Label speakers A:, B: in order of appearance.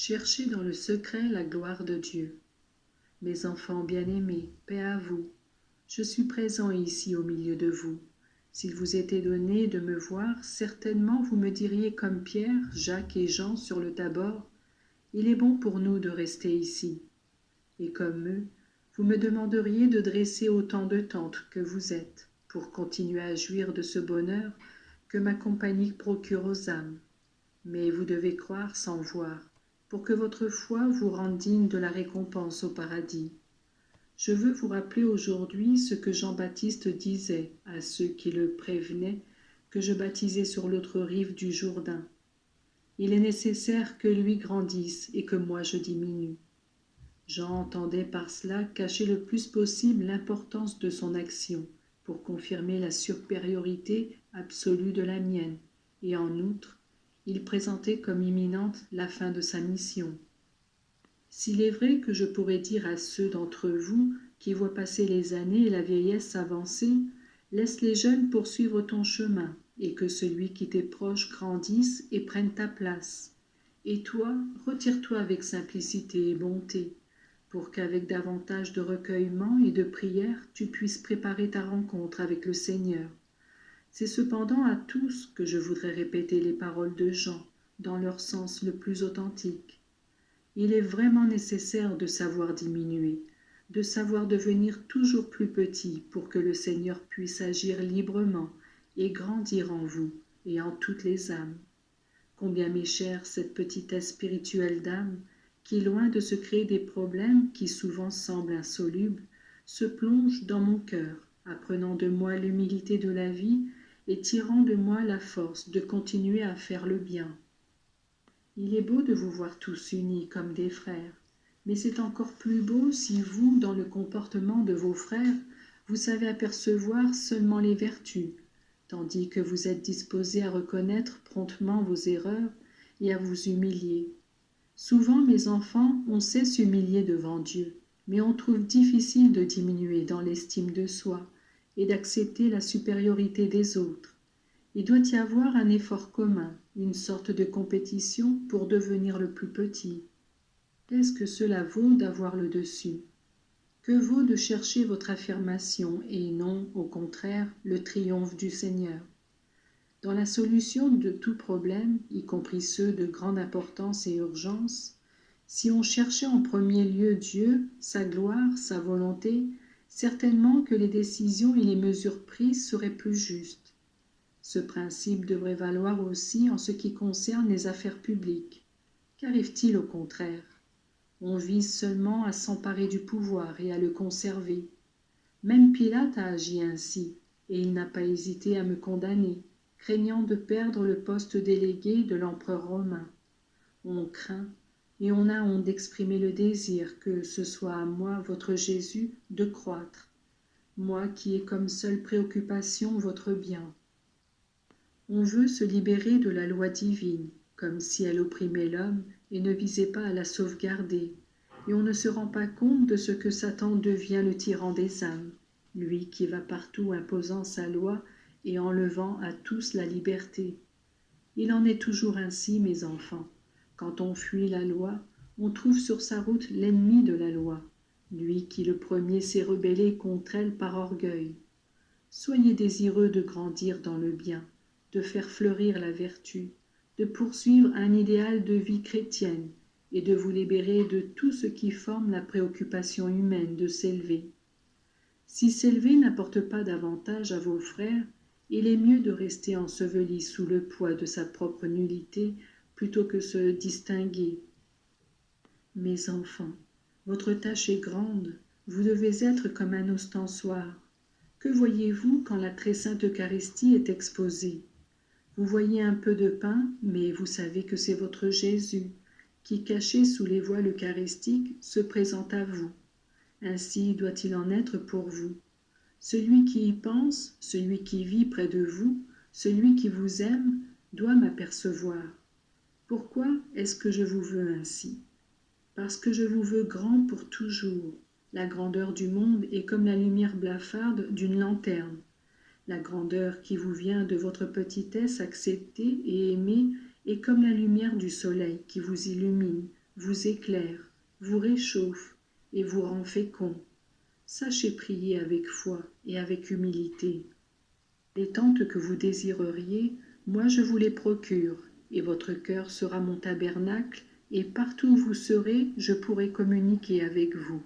A: Cherchez dans le secret la gloire de Dieu. Mes enfants bien-aimés, paix à vous. Je suis présent ici au milieu de vous. S'il vous était donné de me voir, certainement vous me diriez comme Pierre, Jacques et Jean sur le Tabor, « Il est bon pour nous de rester ici. » Et comme eux, vous me demanderiez de dresser autant de tentes que vous êtes, pour continuer à jouir de ce bonheur que ma compagnie procure aux âmes. Mais vous devez croire sans voir, pour que votre foi vous rende digne de la récompense au paradis. Je veux vous rappeler aujourd'hui ce que Jean-Baptiste disait à ceux qui le prévenaient que je baptisais sur l'autre rive du Jourdain. Il est nécessaire que lui grandisse et que moi je diminue. Jean entendait par cela cacher le plus possible l'importance de son action pour confirmer la supériorité absolue de la mienne, et en outre, il présentait comme imminente la fin de sa mission. S'il est vrai que je pourrais dire à ceux d'entre vous qui voient passer les années et la vieillesse s'avancer, « Laisse les jeunes poursuivre ton chemin, et que celui qui t'est proche grandisse et prenne ta place. Et toi, retire-toi avec simplicité et bonté, pour qu'avec davantage de recueillement et de prière, tu puisses préparer ta rencontre avec le Seigneur. » C'est cependant à tous que je voudrais répéter les paroles de Jean, dans leur sens le plus authentique. Il est vraiment nécessaire de savoir diminuer, de savoir devenir toujours plus petit pour que le Seigneur puisse agir librement et grandir en vous et en toutes les âmes. Combien m'est chère cette petitesse spirituelle d'âme qui, loin de se créer des problèmes qui souvent semblent insolubles, se plonge dans mon cœur, apprenant de moi l'humilité de la vie et tirant de moi la force de continuer à faire le bien. Il est beau de vous voir tous unis comme des frères, mais c'est encore plus beau si vous, dans le comportement de vos frères, vous savez apercevoir seulement les vertus, tandis que vous êtes disposés à reconnaître promptement vos erreurs et à vous humilier. Souvent, mes enfants, on sait s'humilier devant Dieu, mais on trouve difficile de diminuer dans l'estime de soi et d'accepter la supériorité des autres. Il doit y avoir un effort commun, une sorte de compétition pour devenir le plus petit. Qu'est-ce que cela vaut d'avoir le dessus? Que vaut de chercher votre affirmation et non, au contraire, le triomphe du Seigneur? Dans la solution de tout problème, y compris ceux de grande importance et urgence, si on cherchait en premier lieu Dieu, sa gloire, sa volonté, certainement que les décisions et les mesures prises seraient plus justes. Ce principe devrait valoir aussi en ce qui concerne les affaires publiques. Qu'arrive-t-il au contraire? On vise seulement à s'emparer du pouvoir et à le conserver. Même Pilate a agi ainsi, et il n'a pas hésité à me condamner, craignant de perdre le poste délégué de l'empereur romain. On craint, et on a honte d'exprimer le désir que ce soit à moi, votre Jésus, de croître, moi qui ai comme seule préoccupation votre bien. On veut se libérer de la loi divine, comme si elle opprimait l'homme et ne visait pas à la sauvegarder, et on ne se rend pas compte de ce que Satan devient le tyran des âmes, lui qui va partout imposant sa loi et enlevant à tous la liberté. Il en est toujours ainsi, mes enfants. Quand on fuit la loi, on trouve sur sa route l'ennemi de la loi, lui qui le premier s'est rebellé contre elle par orgueil. Soyez désireux de grandir dans le bien, de faire fleurir la vertu, de poursuivre un idéal de vie chrétienne et de vous libérer de tout ce qui forme la préoccupation humaine de s'élever. Si s'élever n'apporte pas d'avantage à vos frères, il est mieux de rester enseveli sous le poids de sa propre nullité plutôt que se distinguer. Mes enfants, votre tâche est grande, vous devez être comme un ostensoir. Que voyez-vous quand la très sainte Eucharistie est exposée? Vous voyez un peu de pain, mais vous savez que c'est votre Jésus, qui, caché sous les voiles eucharistiques, se présente à vous. Ainsi doit-il en être pour vous. Celui qui y pense, celui qui vit près de vous, celui qui vous aime, doit m'apercevoir. Pourquoi est-ce que je vous veux ainsi? Parce que je vous veux grand pour toujours. La grandeur du monde est comme la lumière blafarde d'une lanterne. La grandeur qui vous vient de votre petitesse acceptée et aimée est comme la lumière du soleil qui vous illumine, vous éclaire, vous réchauffe et vous rend fécond. Sachez prier avec foi et avec humilité. Les tentes que vous désireriez, moi je vous les procure, et votre cœur sera mon tabernacle, et partout où vous serez, je pourrai communiquer avec vous.